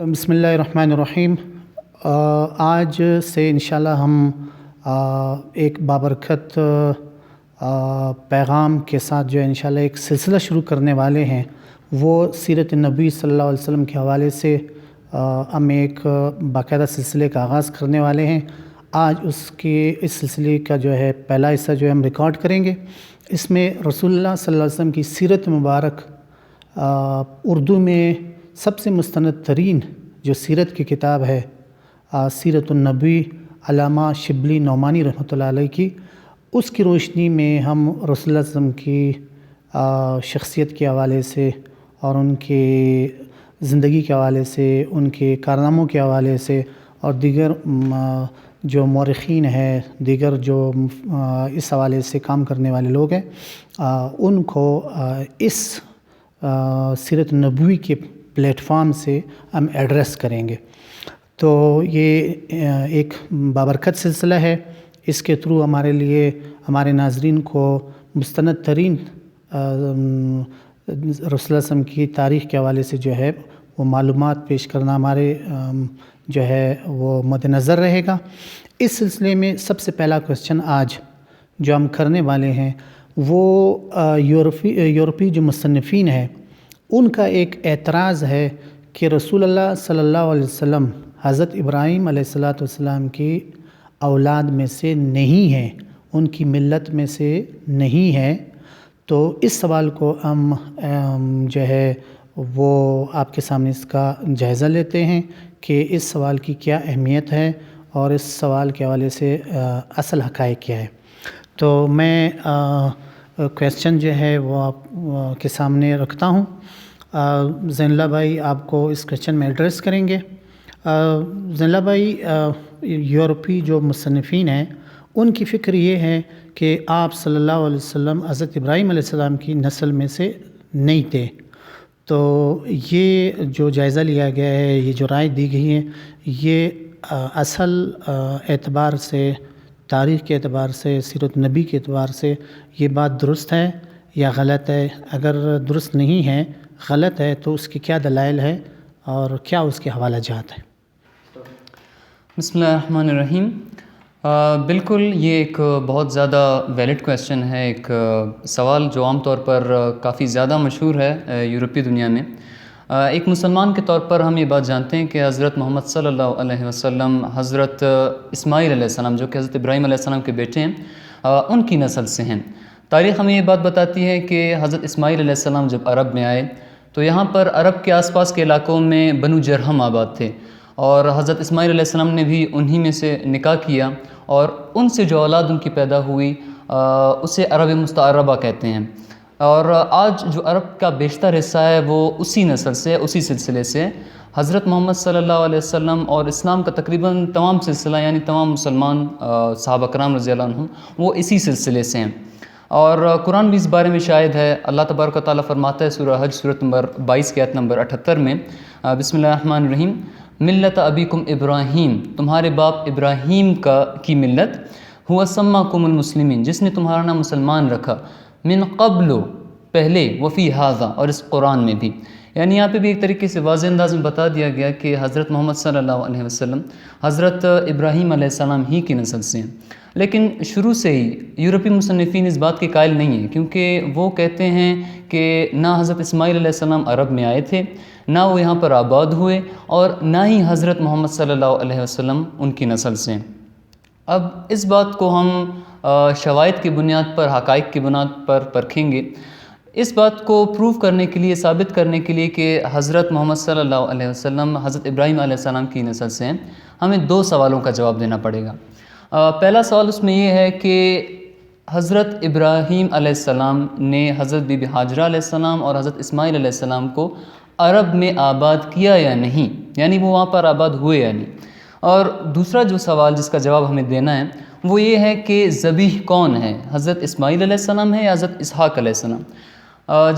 بسم اللہ الرحمن الرحیم۔ آج سے انشاءاللہ ہم ایک بابرکت پیغام کے ساتھ جو ہے انشاءاللہ ایک سلسلہ شروع کرنے والے ہیں، وہ سیرت نبی صلی اللہ علیہ وسلم کے حوالے سے ہم ایک باقاعدہ سلسلے کا آغاز کرنے والے ہیں۔ آج اس سلسلے کا جو ہے پہلا حصہ جو ہے ہم ریکارڈ کریں گے۔ اس میں رسول اللہ صلی اللہ علیہ وسلم کی سیرت مبارک اردو میں سب سے مستند ترین جو سیرت کی کتاب ہے، سیرت النبی علامہ شبلی نعمانی رحمۃ اللہ علیہ کی، اس کی روشنی میں ہم رسول اللہ صلی اللہ علیہ وسلم کی شخصیت کے حوالے سے اور ان کی زندگی کے حوالے سے، ان کے کارناموں کے حوالے سے اور دیگر جو مورخین ہیں، دیگر جو اس حوالے سے کام کرنے والے لوگ ہیں، ان کو اس سیرت نبوی کے پلیٹ فارم سے ہم ایڈریس کریں گے۔ تو یہ ایک بابرکت سلسلہ ہے۔ اس کے تھرو ہمارے لیے، ہمارے ناظرین کو مستند ترین رسول اللہ صلی اللہ علیہ وسلم کی تاریخ کے حوالے سے جو ہے وہ معلومات پیش کرنا ہمارے جو ہے وہ مد نظر رہے گا۔ اس سلسلے میں سب سے پہلا کوسچن آج جو ہم کرنے والے ہیں وہ یورپی جو مصنفین ہیں ان کا ایک اعتراض ہے کہ رسول اللہ صلی اللہ علیہ وسلم حضرت ابراہیم علیہ السلام کی اولاد میں سے نہیں ہیں، ان کی ملت میں سے نہیں ہیں۔ تو اس سوال کو ہم جو ہے وہ آپ کے سامنے اس کا جائزہ لیتے ہیں کہ اس سوال کی کیا اہمیت ہے اور اس سوال کے حوالے سے اصل حقائق کیا ہے۔ تو میں کویسچن جو ہے وہ آپ کے سامنے رکھتا ہوں۔ زین اللہ بھائی آپ کو اس کویسچن میں ایڈریس کریں گے۔ زین اللہ بھائی، یورپی جو مصنفین ہیں ان کی فکر یہ ہے کہ آپ صلی اللہ علیہ وسلم حضرت ابراہیم علیہ السلام کی نسل میں سے نہیں تھے۔ تو یہ جو جائزہ لیا گیا ہے، یہ جو رائے دی گئی ہے، یہ اصل اعتبار سے، تاریخ کے اعتبار سے، سیرت نبی کے اعتبار سے یہ بات درست ہے یا غلط ہے؟ اگر درست نہیں ہے، غلط ہے، تو اس کی کیا دلائل ہے اور کیا اس کے حوالہ جات ہیں؟ بسم اللہ الرحمن الرحیم۔ بالکل یہ ایک بہت زیادہ ویلڈ کویسچن ہے، ایک سوال جو عام طور پر کافی زیادہ مشہور ہے یورپی دنیا میں۔ ایک مسلمان کے طور پر ہم یہ بات جانتے ہیں کہ حضرت محمد صلی اللہ علیہ وسلم حضرت اسماعیل علیہ السلام، جو کہ حضرت ابراہیم علیہ السلام کے بیٹے ہیں، ان کی نسل سے ہیں۔ تاریخ ہمیں یہ بات بتاتی ہے کہ حضرت اسماعیل علیہ السلام جب عرب میں آئے تو یہاں پر عرب کے آس پاس کے علاقوں میں بنو جرہم آباد تھے، اور حضرت اسماعیل علیہ السلام نے بھی انہی میں سے نکاح کیا، اور ان سے جو اولاد ان کی پیدا ہوئی اسے عرب مستعربہ کہتے ہیں۔ اور آج جو عرب کا بیشتر حصہ ہے وہ اسی نسل سے، اسی سلسلے سے حضرت محمد صلی اللہ علیہ وسلم اور اسلام کا تقریباً تمام سلسلہ، یعنی تمام مسلمان صحابہ کرام رضی اللہ عنہم، وہ اسی سلسلے سے ہیں۔ اور قرآن بھی اس بارے میں شاہد ہے۔ اللہ تبارک و تعالیٰ فرماتا ہے سورہ حج سورۃ نمبر 22 کی آیت نمبر 78 میں، بسم اللہ الرحمن الرحیم، ملت ابیکم ابراہیم، تمہارے باپ ابراہیم کی ملت، ہوا سماکم المسلمین، جس نے تمہارا نام مسلمان رکھا، من قبل، پہلے، وفی ھذا، اور اس قرآن میں بھی۔ یعنی یہاں پہ بھی ایک طریقے سے واضح انداز میں بتا دیا گیا کہ حضرت محمد صلی اللہ علیہ وسلم حضرت ابراہیم علیہ السلام ہی کی نسل سے ہیں۔ لیکن شروع سے ہی یورپی مصنفین اس بات کے قائل نہیں ہیں، کیونکہ وہ کہتے ہیں کہ نہ حضرت اسماعیل علیہ السلام عرب میں آئے تھے، نہ وہ یہاں پر آباد ہوئے، اور نہ ہی حضرت محمد صلی اللہ علیہ وسلم ان کی نسل سے ہیں۔ اب اس بات کو ہم شواہد کی بنیاد پر، حقائق کی بنیاد پر پرکھیں گے۔ اس بات کو پروف کرنے کے لیے، ثابت کرنے کے لیے کہ حضرت محمد صلی اللہ علیہ وسلم حضرت ابراہیم علیہ السلام کی نسل سے ہیں، ہمیں دو سوالوں کا جواب دینا پڑے گا۔ پہلا سوال اس میں یہ ہے کہ حضرت ابراہیم علیہ السلام نے حضرت بی بی ہاجرہ علیہ السلام اور حضرت اسماعیل علیہ السلام کو عرب میں آباد کیا یا نہیں، یعنی وہ وہاں پر آباد ہوئے یا نہیں۔ اور دوسرا جو سوال جس کا جواب ہمیں دینا ہے وہ یہ ہے کہ ذبیح کون ہے، حضرت اسماعیل علیہ السلام ہے یا حضرت اسحاق علیہ السلام۔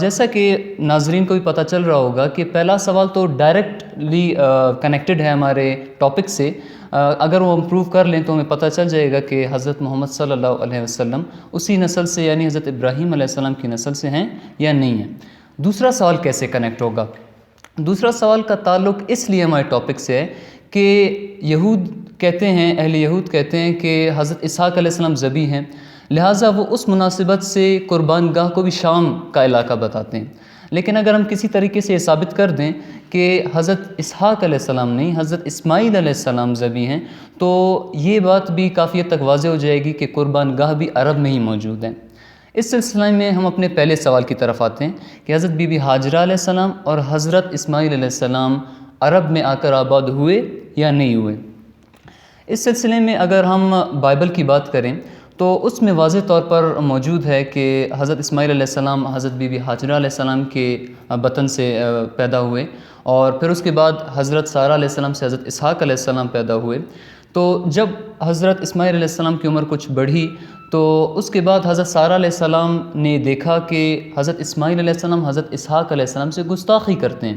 جیسا کہ ناظرین کو بھی پتہ چل رہا ہوگا کہ پہلا سوال تو ڈائریکٹلی کنیکٹڈ ہے ہمارے ٹاپک سے۔ اگر وہ ہم پروف کر لیں تو ہمیں پتہ چل جائے گا کہ حضرت محمد صلی اللہ علیہ وسلم اسی نسل سے، یعنی حضرت ابراہیم علیہ السلام کی نسل سے ہیں یا نہیں ہیں۔ دوسرا سوال کیسے کنیکٹ ہوگا؟ دوسرا سوال کا تعلق اس لیے ہمارے ٹاپک سے ہے کہ یہود کہتے ہیں، اہل یہود کہتے ہیں کہ حضرت اسحاق علیہ السلام ذبح ہیں، لہٰذا وہ اس مناسبت سے قربان گاہ کو بھی شام کا علاقہ بتاتے ہیں۔ لیکن اگر ہم کسی طریقے سے یہ ثابت کر دیں کہ حضرت اسحاق علیہ السلام نہیں، حضرت اسماعیل علیہ السلام ذبح ہیں، تو یہ بات بھی کافی حد تک واضح ہو جائے گی کہ قربان گاہ بھی عرب میں ہی موجود ہیں۔ اس سلسلے میں ہم اپنے پہلے سوال کی طرف آتے ہیں کہ حضرت بی بی ہاجرہ علیہ السلام اور حضرت اسماعیل علیہ السلام عرب میں آ کر آباد ہوئے یا نہیں ہوئے۔ اس سلسلے میں اگر ہم بائبل کی بات کریں تو اس میں واضح طور پر موجود ہے کہ حضرت اسماعیل علیہ السلام حضرت بی بی ہاجرہ علیہ السلام کے بطن سے پیدا ہوئے، اور پھر اس کے بعد حضرت سارہ علیہ السلام سے حضرت اسحاق علیہ السلام پیدا ہوئے۔ تو جب حضرت اسماعیل علیہ السلام کی عمر کچھ بڑھی تو اس کے بعد حضرت سارہ علیہ السلام نے دیکھا کہ حضرت اسماعیل علیہ السلام حضرت اسحاق علیہ السلام سے گستاخی کرتے ہیں،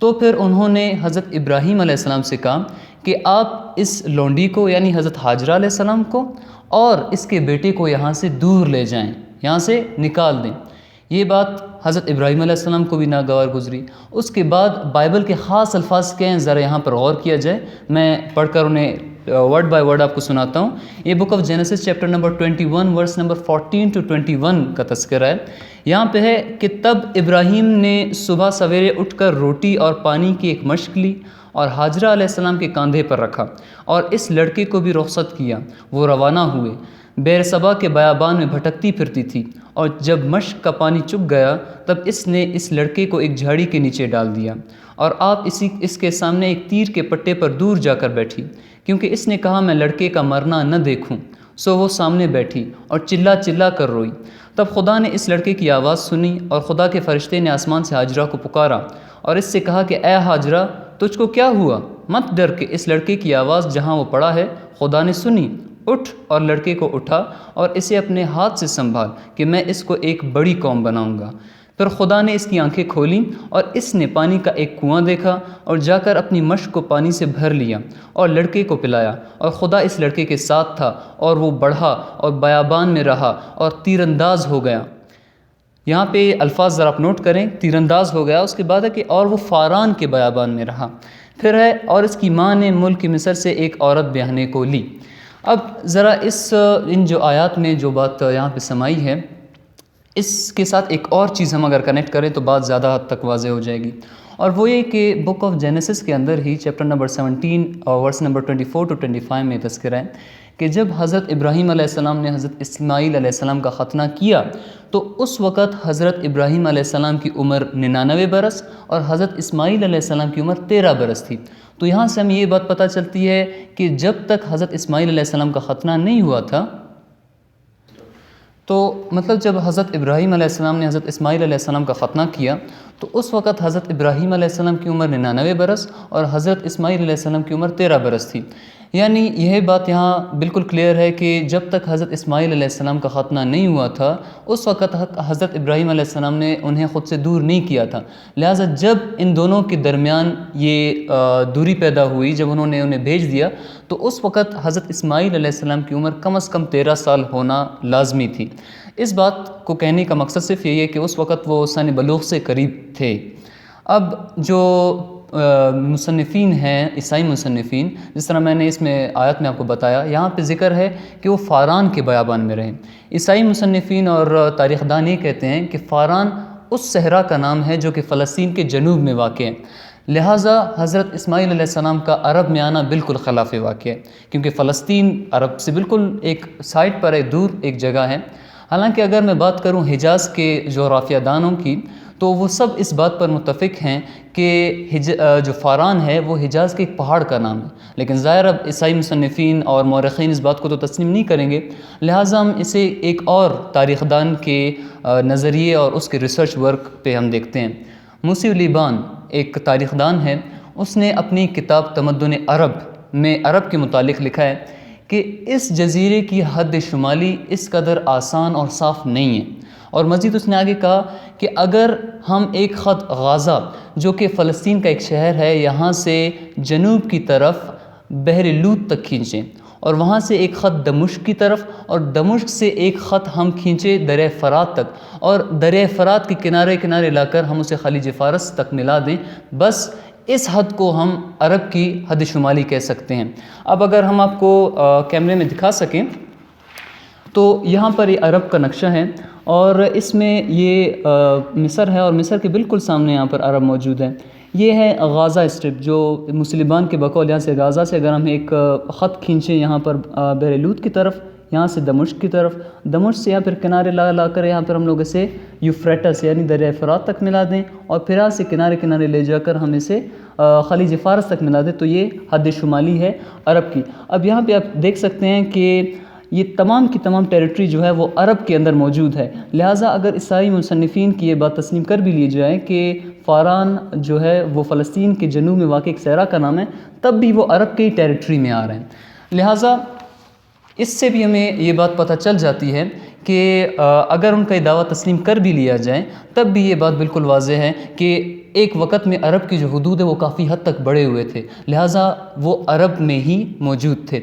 تو پھر انہوں نے حضرت ابراہیم علیہ السلام سے کہا کہ آپ اس لونڈی کو یعنی حضرت ہاجرہ علیہ السلام کو اور اس کے بیٹے کو یہاں سے دور لے جائیں، یہاں سے نکال دیں۔ یہ بات حضرت ابراہیم علیہ السلام کو بھی ناگوار گزری۔ اس کے بعد بائبل کے خاص الفاظ کیا ہیں ذرا یہاں پر غور کیا جائے، میں پڑھ کر انہیں ورڈ بائی ورڈ آپ کو سناتا ہوں۔ یہ book of Genesis chapter number 21 verse number 14 to 21 کا تذکرہ ہے۔ یہاں پہ ہے کہ تب ابراہیم نے صبح سویرے اٹھ کر روٹی اور پانی کی ایک مشک لی اور ہاجرہ علیہ السلام کے کاندھے پر رکھا اور اس لڑکے کو بھی رخصت کیا۔ وہ روانہ ہوئے۔ بیر سبا کے بیابان میں بھٹکتی پھرتی تھی، اور جب مشک کا پانی چک گیا تب اس نے اس لڑکے کو ایک جھاڑی کے نیچے ڈال دیا، اور آپ اس کے سامنے ایک تیر کے پٹے پر دور جا کر بیٹھی، کیونکہ اس نے کہا میں لڑکے کا مرنا نہ دیکھوں۔ سو وہ سامنے بیٹھی اور چلا چلا کر روئی۔ تب خدا نے اس لڑکے کی آواز سنی، اور خدا کے فرشتے نے آسمان سے ہاجرہ کو پکارا اور اس سے کہا کہ اے ہاجرہ، تجھ کو کیا ہوا؟ مت ڈر، کہ اس لڑکے کی آواز جہاں وہ پڑا ہے خدا نے سنی۔ اٹھ اور لڑکے کو اٹھا اور اسے اپنے ہاتھ سے سنبھال، کہ میں اس کو ایک بڑی قوم بناؤں گا۔ پھر خدا نے اس کی آنکھیں کھولیں اور اس نے پانی کا ایک کنواں دیکھا، اور جا کر اپنی مشک کو پانی سے بھر لیا اور لڑکے کو پلایا، اور خدا اس لڑکے کے ساتھ تھا، اور وہ بڑھا اور بیابان میں رہا اور تیر انداز ہو گیا۔ یہاں پہ الفاظ ذرا آپ نوٹ کریں، تیر انداز ہو گیا، اس کے بعد ہے کہ اور وہ فاران کے بیابان میں رہا۔ پھر ہے اور اس کی ماں نے ملک مصر سے ایک عورت بیاہنے کو لی۔ اب ذرا ان جو آیات میں جو بات یہاں پہ سمائی ہے، اس کے ساتھ ایک اور چیز ہم اگر کنیکٹ کریں تو بات زیادہ حد تک واضح ہو جائے گی، اور وہ یہ کہ بک آف جینیسس کے اندر ہی چیپٹر نمبر 17 اور ورس نمبر 24 to 25 میں تذکرہ ہے کہ جب حضرت ابراہیم علیہ السلام نے حضرت اسماعیل علیہ السلام کا ختنہ کیا تو اس وقت حضرت ابراہیم علیہ السلام کی عمر 99 برس اور حضرت اسماعیل علیہ السلام کی عمر 13 برس تھی۔ تو یہاں سے ہمیں یہ بات پتہ چلتی ہے کہ جب تک حضرت اسماعیل علیہ السلام کا ختنہ نہیں ہوا تھا، تو مطلب جب حضرت ابراہیم علیہ السلام نے حضرت اسماعیل علیہ السلام کا ختنہ کیا تو اس وقت حضرت ابراہیم علیہ السلام کی عمر 99 برس اور حضرت اسماعیل علیہ السلام کی عمر 13 برس تھی۔ یعنی یہ بات یہاں بالکل کلیئر ہے کہ جب تک حضرت اسماعیل علیہ السلام کا ختنہ نہیں ہوا تھا اس وقت حضرت ابراہیم علیہ السلام نے انہیں خود سے دور نہیں کیا تھا، لہٰذا جب ان دونوں کے درمیان یہ دوری پیدا ہوئی، جب انہوں نے انہیں بھیج دیا تو اس وقت حضرت اسماعیل علیہ السلام کی عمر کم از کم 13 سال ہونا لازمی تھی۔ اس بات کو کہنے کا مقصد صرف یہی ہے کہ اس وقت وہ سن بلوغ سے قریب تھے۔ اب جو مصنفین ہیں، عیسائی مصنفین، جس طرح میں نے اس میں آیت میں آپ کو بتایا، یہاں پہ ذکر ہے کہ وہ فاران کے بیابان میں رہے۔ عیسائی مصنفین اور تاریخ دان یہ کہتے ہیں کہ فاران اس صحرا کا نام ہے جو کہ فلسطین کے جنوب میں واقع ہے، لہٰذا حضرت اسماعیل علیہ السلام کا عرب میں آنا بالکل خلاف واقع ہے، کیونکہ فلسطین عرب سے بالکل ایک سائٹ پر ہے، دور ایک جگہ ہے۔ حالانکہ اگر میں بات کروں حجاز کے جغرافیہ دانوں کی تو وہ سب اس بات پر متفق ہیں کہ جو فاران ہے وہ حجاز کے ایک پہاڑ کا نام ہے، لیکن ظاہر اب عیسائی مصنفین اور مورخین اس بات کو تو تسلیم نہیں کریں گے، لہٰذا ہم اسے ایک اور تاریخ دان کے نظریے اور اس کے ریسرچ ورک پہ ہم دیکھتے ہیں۔ موسی لیبان ایک تاریخ دان ہے، اس نے اپنی کتاب تمدن عرب میں عرب کے متعلق لکھا ہے کہ اس جزیرے کی حد شمالی اس قدر آسان اور صاف نہیں ہے، اور مزید اس نے آگے کہا کہ اگر ہم ایک خط غازہ جو کہ فلسطین کا ایک شہر ہے یہاں سے جنوب کی طرف بحر لوط تک کھینچیں اور وہاں سے ایک خط دمشق کی طرف، اور دمشق سے ایک خط ہم کھینچے دریائے فرات تک، اور دریائے فرات کے کنارے کنارے لا کر ہم اسے خلیج فارس تک ملا دیں، بس اس حد کو ہم عرب کی حد شمالی کہہ سکتے ہیں۔ اب اگر ہم آپ کو کیمرے میں دکھا سکیں تو یہاں پر یہ عرب کا نقشہ ہے، اور اس میں یہ مصر ہے، اور مصر کے بالکل سامنے یہاں پر عرب موجود ہے۔ یہ ہے غازہ اسٹرپ، جو مسلمان کے بقول یہاں سے غازہ سے اگر ہم ایک خط کھینچیں یہاں پر بحر لوط کی طرف، یہاں سے دمشق کی طرف، دمشق سے یہاں پھر کنارے لا کر یہاں پر ہم لوگ اسے یوفریٹس یعنی دریائے فرات تک ملا دیں، اور پھر یہاں سے کنارے کنارے لے جا کر ہم اسے خلیج فارس تک ملا دیں، تو یہ حد شمالی ہے عرب کی۔ اب یہاں پہ آپ دیکھ سکتے ہیں کہ یہ تمام کی تمام ٹیریٹری جو ہے وہ عرب کے اندر موجود ہے، لہٰذا اگر عیسائی مصنفین کی یہ بات تسلیم کر بھی لی جائے کہ فاران جو ہے وہ فلسطین کے جنوب میں واقع ایک صحرا کا نام ہے، تب بھی وہ عرب کی ٹیریٹری میں آ رہے ہیں۔ لہٰذا اس سے بھی ہمیں یہ بات پتہ چل جاتی ہے کہ اگر ان کا یہ دعویٰ تسلیم کر بھی لیا جائے تب بھی یہ بات بالکل واضح ہے کہ ایک وقت میں عرب کی جو حدود ہے وہ کافی حد تک بڑھے ہوئے تھے، لہٰذا وہ عرب میں ہی موجود تھے۔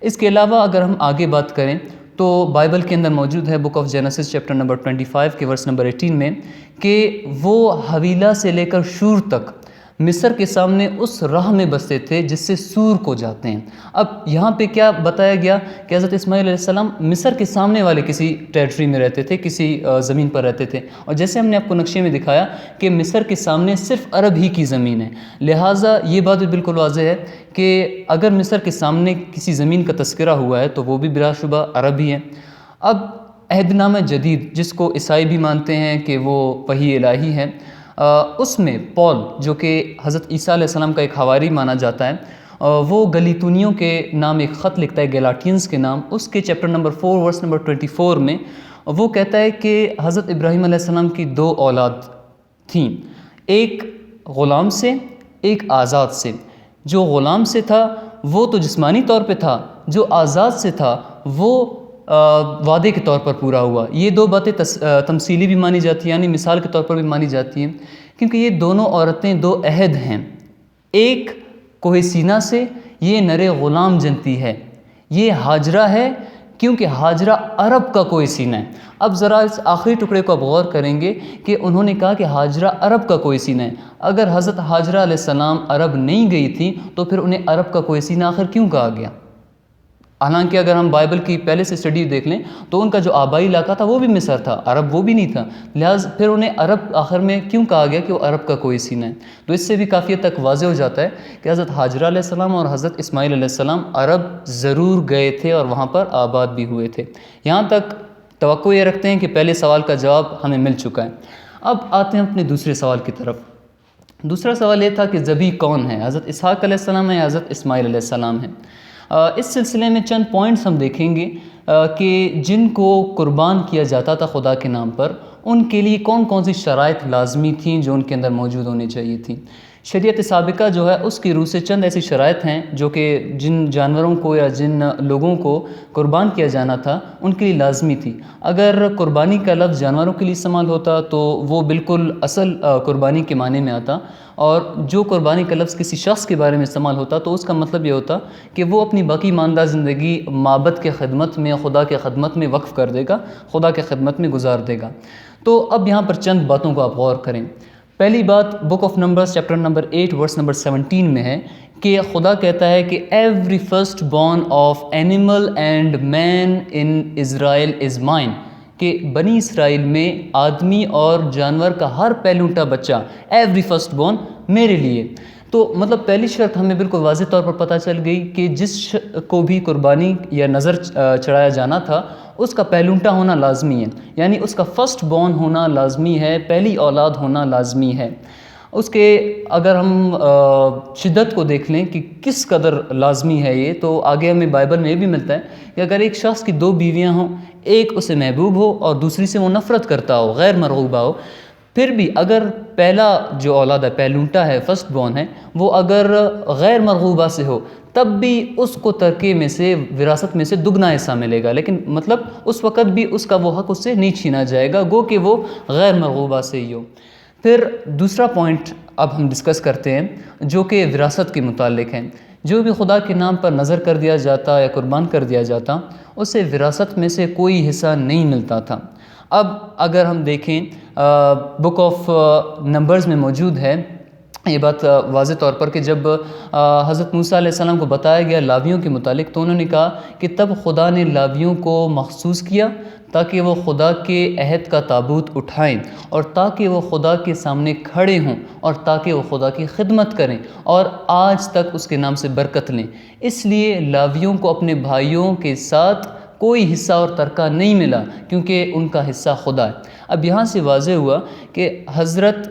اس کے علاوہ اگر ہم آگے بات کریں تو بائبل کے اندر موجود ہے بک آف جینیسس چیپٹر نمبر 25 کے ورس نمبر 18 میں کہ وہ حویلہ سے لے کر شور تک مصر کے سامنے اس راہ میں بستے تھے جس سے سور کو جاتے ہیں۔ اب یہاں پہ کیا بتایا گیا کہ حضرت اسماعیل علیہ السلام مصر کے سامنے والے کسی ٹیریٹری میں رہتے تھے، کسی زمین پر رہتے تھے، اور جیسے ہم نے آپ کو نقشے میں دکھایا کہ مصر کے سامنے صرف عرب ہی کی زمین ہے، لہٰذا یہ بات بھی بالکل واضح ہے کہ اگر مصر کے سامنے کسی زمین کا تذکرہ ہوا ہے تو وہ بھی بلا شبہ عرب ہی ہے۔ اب عہد نامہ جدید جس کو عیسائی بھی مانتے ہیں کہ وہ وحی الہی ہے، اس میں پول جو کہ حضرت عیسیٰ علیہ السلام کا ایک حواری مانا جاتا ہے، وہ گلیتونیوں کے نام ایک خط لکھتا ہے، گیلاٹینز کے نام، اس کے چیپٹر نمبر 4 ورس نمبر 24 میں وہ کہتا ہے کہ حضرت ابراہیم علیہ السلام کی 2 اولاد تھیں، ایک غلام سے ایک آزاد سے۔ جو غلام سے تھا وہ تو جسمانی طور پہ تھا، جو آزاد سے تھا وہ وعدے کے طور پر پورا ہوا۔ یہ 2 باتیں تمثیلی بھی مانی جاتی ہیں، یعنی مثال کے طور پر بھی مانی جاتی ہیں، کیونکہ یہ دونوں عورتیں 2 عہد ہیں۔ ایک کوہ سینا سے یہ نرے غلام جنتی ہے، یہ ہاجرہ ہے کیونکہ ہاجرہ عرب کا کوہ سینہ ہے۔ اب ذرا اس آخری ٹکڑے کو آپ غور کریں گے کہ انہوں نے کہا کہ ہاجرہ عرب کا کوہ سینہ ہے۔ اگر حضرت ہاجرہ علیہ السلام عرب نہیں گئی تھیں تو پھر انہیں عرب کا کوہ سینہ آخر کیوں کہا گیا؟ حالانکہ اگر ہم بائبل کی پہلے سے اسٹڈی دیکھ لیں تو ان کا جو آبائی علاقہ تھا وہ بھی مصر تھا، عرب وہ بھی نہیں تھا، لہٰذا پھر انہیں عرب آخر میں کیوں کہا گیا کہ وہ عرب کا کوہ سینہ ہے؟ تو اس سے بھی کافی حد تک واضح ہو جاتا ہے کہ حضرت ہاجرہ علیہ السلام اور حضرت اسماعیل علیہ السلام عرب ضرور گئے تھے اور وہاں پر آباد بھی ہوئے تھے۔ یہاں تک توقع یہ رکھتے ہیں کہ پہلے سوال کا جواب ہمیں مل چکا ہے۔ اب آتے ہیں اپنے دوسرے سوال کی طرف۔ دوسرا سوال یہ تھا کہ ذبیح کون ہے، حضرت اسحاق علیہ السلام ہے یا حضرت اسماعیل علیہ السلام ہے؟ اس سلسلے میں چند پوائنٹس ہم دیکھیں گے کہ جن کو قربان کیا جاتا تھا خدا کے نام پر، ان کے لیے کون کون سی شرائط لازمی تھیں جو ان کے اندر موجود ہونی چاہیے تھیں۔ شریعت سابقہ جو ہے اس کی روح سے چند ایسی شرائط ہیں جو کہ جن جانوروں کو یا جن لوگوں کو قربان کیا جانا تھا ان کے لیے لازمی تھی۔ اگر قربانی کا لفظ جانوروں کے لیے استعمال ہوتا تو وہ بالکل اصل قربانی کے معنی میں آتا، اور جو قربانی کا لفظ کسی شخص کے بارے میں استعمال ہوتا تو اس کا مطلب یہ ہوتا کہ وہ اپنی باقی ماندہ زندگی معبد کے خدمت میں، خدا کے خدمت میں وقف کر دے گا، خدا کے خدمت میں گزار دے گا۔ تو اب یہاں پر چند باتوں کو آپ غور کریں۔ پہلی بات book of Numbers chapter number 8 verse number 17 میں ہے کہ خدا کہتا ہے کہ every first born of animal and man in Israel is mine, کہ بنی اسرائیل میں آدمی اور جانور کا ہر پہلونٹا بچہ ایوری فرسٹ بورن میرے لیے۔ تو مطلب پہلی شرط ہمیں بالکل واضح طور پر پتہ چل گئی کہ جس کو بھی قربانی یا نظر چڑھایا جانا تھا اس کا پہلونٹا ہونا لازمی ہے، یعنی اس کا فرسٹ بورن ہونا لازمی ہے، پہلی اولاد ہونا لازمی ہے۔ اس کے اگر ہم شدت کو دیکھ لیں کہ کس قدر لازمی ہے یہ، تو آگے ہمیں بائبل میں یہ بھی ملتا ہے کہ اگر ایک شخص کی 2 بیویاں ہوں، ایک اسے محبوب ہو اور دوسری سے وہ نفرت کرتا ہو، غیر مرغوبہ ہو، پھر بھی اگر پہلا جو اولاد ہے، پہلونٹا ہے، فرسٹ بورن ہے، وہ اگر غیر مرغوبہ سے ہو تب بھی اس کو ترکے میں سے، وراثت میں سے دگنا حصہ ملے گا، لیکن مطلب اس وقت بھی اس کا وہ حق اس سے نہیں چھینا جائے گا، گو کہ وہ غیر مرغوبہ سے ہی ہو۔ پھر دوسرا پوائنٹ اب ہم ڈسکس کرتے ہیں جو کہ وراثت کے متعلق ہے جو بھی خدا کے نام پر نظر کر دیا جاتا یا قربان کر دیا جاتا اسے وراثت میں سے کوئی حصہ نہیں ملتا تھا۔ اب اگر ہم دیکھیں بک آف نمبرز میں موجود ہے یہ بات واضح طور پر کہ جب حضرت موسیٰ علیہ السلام کو بتایا گیا لاویوں کے متعلق تو انہوں نے کہا کہ تب خدا نے لاویوں کو مخصوص کیا تاکہ وہ خدا کے عہد کا تابوت اٹھائیں اور تاکہ وہ خدا کے سامنے کھڑے ہوں اور تاکہ وہ خدا کی خدمت کریں اور آج تک اس کے نام سے برکت لیں۔ اس لیے لاویوں کو اپنے بھائیوں کے ساتھ کوئی حصہ اور ترکہ نہیں ملا کیونکہ ان کا حصہ خدا ہے۔ اب یہاں سے واضح ہوا کہ حضرت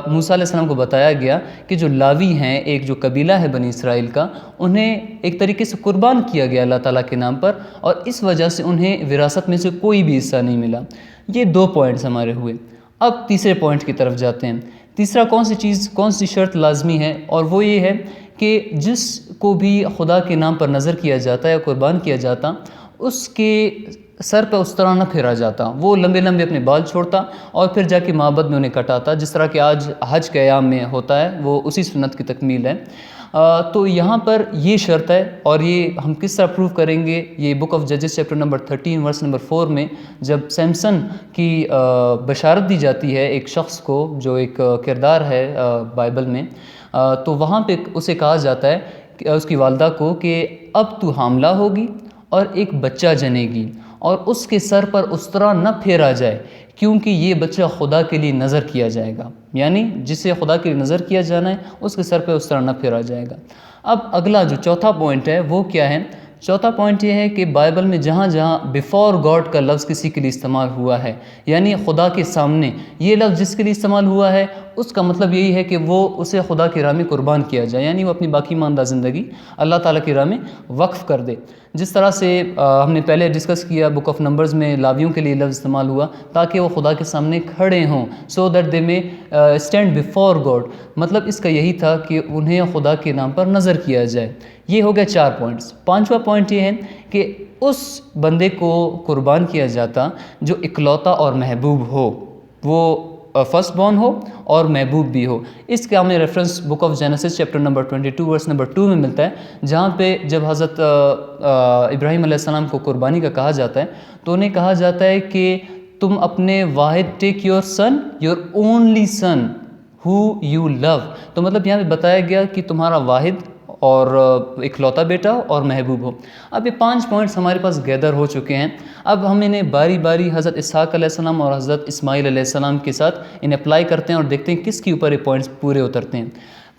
موسیٰ علیہ السلام کو بتایا گیا کہ جو لاوی ہیں، ایک جو قبیلہ ہے بنی اسرائیل کا، انہیں ایک طریقے سے قربان کیا گیا اللہ تعالیٰ کے نام پر اور اس وجہ سے انہیں وراثت میں سے کوئی بھی حصہ نہیں ملا۔ یہ 2 پوائنٹس ہمارے ہوئے۔ اب تیسرے پوائنٹ کی طرف جاتے ہیں۔ تیسرا کون سی شرط لازمی ہے، اور وہ یہ ہے کہ جس کو بھی خدا کے نام پر نظر کیا جاتا یا قربان کیا جاتا اس کے سر پہ اس طرح نہ پھیرا جاتا، وہ لمبے لمبے اپنے بال چھوڑتا اور پھر جا کے معبد میں انہیں کٹاتا، جس طرح کہ آج حج کے ایام میں ہوتا ہے، وہ اسی سنت کی تکمیل ہے۔ تو یہاں پر یہ شرط ہے، اور یہ ہم کس طرح پروف کریں گے؟ یہ بک آف ججز چیپٹر نمبر 13 ورس نمبر 4 میں جب سیمسن کی بشارت دی جاتی ہے ایک شخص کو جو ایک کردار ہے بائبل میں، تو وہاں پہ اسے کہا جاتا ہے کہ اس کی والدہ کو کہ اب تو حاملہ ہوگی اور ایک بچہ جنے گی اور اس کے سر پر اس طرح نہ پھیرا جائے کیونکہ یہ بچہ خدا کے لیے نظر کیا جائے گا، یعنی جسے خدا کے لیے نظر کیا جانا ہے اس کے سر پہ اس طرح نہ پھیرا جائے گا۔ اب اگلا جو چوتھا پوائنٹ ہے وہ کیا ہے؟ چوتھا پوائنٹ یہ ہے کہ بائبل میں جہاں جہاں بیفور گاڈ کا لفظ کسی کے لیے استعمال ہوا ہے، یعنی خدا کے سامنے، یہ لفظ جس کے لیے استعمال ہوا ہے اس کا مطلب یہی ہے کہ وہ اسے خدا کی راہ میں قربان کیا جائے، یعنی وہ اپنی باقی ماندہ زندگی اللہ تعالیٰ کی راہ میں وقف کر دے۔ جس طرح سے ہم نے پہلے ڈسکس کیا بک آف نمبرز میں لاویوں کے لیے لفظ استعمال ہوا تاکہ وہ خدا کے سامنے کھڑے ہوں، سو دیٹ دے میں اسٹینڈ بیفور گاڈ، مطلب اس کا یہی تھا کہ انہیں خدا کے نام پر نظر کیا جائے۔ یہ ہو گیا 4 پوائنٹس۔ 5واں پوائنٹ یہ ہے کہ اس بندے کو قربان کیا جاتا جو اکلوتا اور محبوب ہو، وہ فرسٹ بورن ہو اور محبوب بھی ہو۔ اس کا ہمیں reference book of Genesis chapter number 22 verse number 2 میں ملتا ہے، جہاں پہ جب حضرت ابراہیم علیہ السلام کو قربانی کا کہا جاتا ہے تو انہیں کہا جاتا ہے کہ تم اپنے واحد take your son, your only son who you love, تو مطلب یہاں پہ بتایا گیا کہ تمہارا واحد اور اکلوتا بیٹا اور محبوب ہو۔ اب یہ 5 پوائنٹس ہمارے پاس گیدر ہو چکے ہیں، اب ہم انہیں باری باری حضرت اسحاق علیہ السلام اور حضرت اسماعیل علیہ السلام کے ساتھ انہیں اپلائی کرتے ہیں اور دیکھتے ہیں کس کے اوپر یہ پوائنٹس پورے اترتے ہیں۔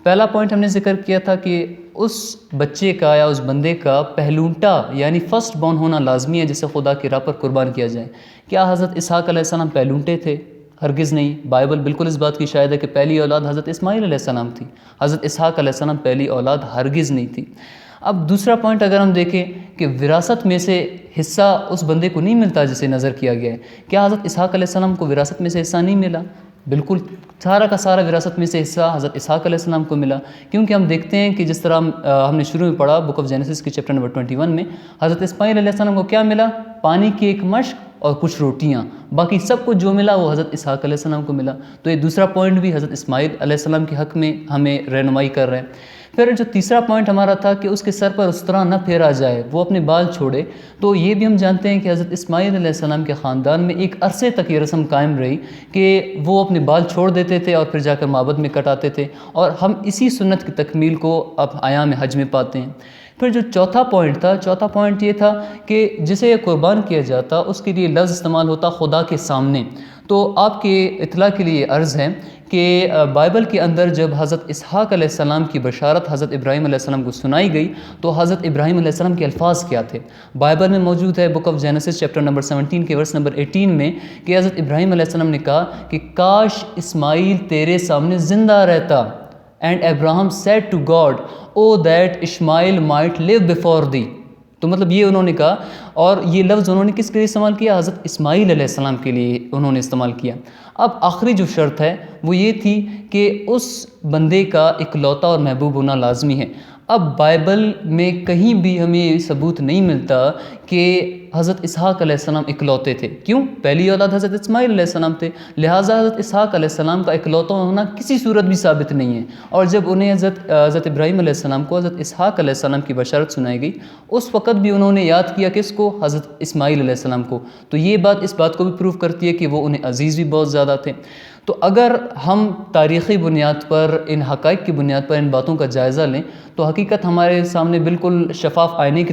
پہلا پوائنٹ ہم نے ذکر کیا تھا کہ اس بچے کا یا اس بندے کا پہلونٹا یعنی فرسٹ بورن ہونا لازمی ہے جسے خدا کی راہ پر قربان کیا جائے۔ کیا حضرت اسحاق علیہ السلام پہلونٹے تھے؟ ہرگز نہیں۔ بائبل بالکل اس بات کی شاہد ہے کہ پہلی اولاد حضرت اسماعیل علیہ السلام تھی، حضرت اسحاق علیہ السلام پہلی اولاد ہرگز نہیں تھی۔ اب دوسرا پوائنٹ اگر ہم دیکھیں کہ وراثت میں سے حصہ اس بندے کو نہیں ملتا جسے نظر کیا گیا ہے، کیا حضرت اسحاق علیہ السلام کو وراثت میں سے حصہ نہیں ملا؟ بالکل سارا کا سارا وراثت میں سے حصہ حضرت اسحاق علیہ السلام کو ملا، کیونکہ ہم دیکھتے ہیں کہ جس طرح ہم نے شروع میں پڑھا بک آف جینیسس کے چیپٹر نمبر 21 میں، حضرت اسماعیل علیہ السلام کو کیا ملا؟ پانی کی ایک مشک اور کچھ روٹیاں، باقی سب کچھ جو ملا وہ حضرت اسحاق علیہ السلام کو ملا۔ تو یہ دوسرا پوائنٹ بھی حضرت اسماعیل علیہ السلام کے حق میں ہمیں رہنمائی کر رہے ہیں۔ پھر جو تیسرا پوائنٹ ہمارا تھا کہ اس کے سر پر اس طرح نہ پھیرا جائے، وہ اپنے بال چھوڑے، تو یہ بھی ہم جانتے ہیں کہ حضرت اسماعیل علیہ السلام کے خاندان میں ایک عرصے تک یہ رسم قائم رہی کہ وہ اپنے بال چھوڑ دیتے تھے اور پھر جا کر معبد میں کٹاتے تھے، اور ہم اسی سنت کی تکمیل کو اب ایام حج میں پاتے ہیں۔ پھر جو چوتھا پوائنٹ تھا، چوتھا پوائنٹ یہ تھا کہ جسے قربان کیا جاتا اس کے لیے لفظ استعمال ہوتا خدا کے سامنے۔ تو آپ کے اطلاع کے لیے عرض ہے کہ بائبل کے اندر جب حضرت اسحاق علیہ السلام کی بشارت حضرت ابراہیم علیہ السلام کو سنائی گئی تو حضرت ابراہیم علیہ السلام کے الفاظ کیا تھے؟ بائبل میں موجود ہے بک آف جینیسس چیپٹر نمبر 17 کے ورس نمبر 18 میں کہ حضرت ابراہیم علیہ السلام نے کہا کہ کاش اسماعیل تیرے سامنے زندہ رہتا۔ And Abraham said to God, oh that Ishmael might live before thee۔ تو مطلب یہ انہوں نے کہا، اور یہ لفظ انہوں نے کس کے لیے استعمال کیا؟ حضرت اسماعیل علیہ السلام کے لیے انہوں نے استعمال کیا۔ اب آخری جو شرط ہے وہ یہ تھی کہ اس بندے کا اکلوتا اور محبوب ہونا لازمی ہے۔ اب بائبل میں کہیں بھی ہمیں یہ ثبوت نہیں ملتا کہ حضرت اسحاق علیہ السلام اکلوتے تھے۔ کیوں؟ پہلی اولاد حضرت اسماعیل علیہ السلام تھے، لہٰذا حضرت اسحاق علیہ السلام کا اکلوتا ہونا کسی صورت بھی ثابت نہیں ہے۔ اور جب انہیں حضرت ابراہیم علیہ السلام کو حضرت اسحاق علیہ السلام کی بشارت سنائی گئی، اس وقت بھی انہوں نے یاد کیا کس کو؟ حضرت اسماعیل علیہ السلام کو۔ تو یہ بات اس بات کو بھی پروف کرتی ہے کہ وہ انہیں عزیز بھی بہت زیادہ تھے۔ تو اگر ہم تاریخی بنیاد پر، ان حقائق کی بنیاد پر ان باتوں کا جائزہ لیں تو حقیقت ہمارے سامنے بالکل شفاف آئینے کی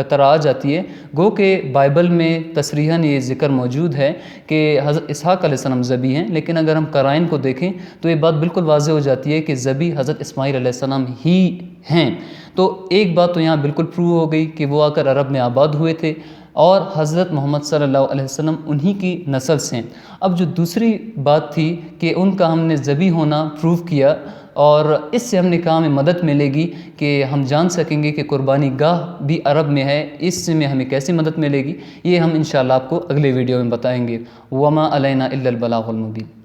طرح آ جاتی ہے۔ گو کہ بائبل میں تصریحاً یہ ذکر موجود ہے کہ حضرت اسحاق علیہ السلام ذبیح ہیں، لیکن اگر ہم قرائن کو دیکھیں تو یہ بات بالکل واضح ہو جاتی ہے کہ ذبیح حضرت اسماعیل علیہ السلام ہی ہیں۔ تو ایک بات تو یہاں بالکل پروو ہو گئی کہ وہ آ کر عرب میں آباد ہوئے تھے اور حضرت محمد صلی اللہ علیہ وسلم انہی کی نسل سے ہیں۔ اب جو دوسری بات تھی کہ ان کا ہم نے ذبیح ہونا پروف کیا، اور اس سے ہم نے کہا ہمیں مدد ملے گی کہ ہم جان سکیں گے کہ قربانی گاہ بھی عرب میں ہے، اس میں ہمیں کیسے مدد ملے گی، یہ ہم انشاءاللہ آپ کو اگلے ویڈیو میں بتائیں گے۔ وما علینا الا البلاغ المبین۔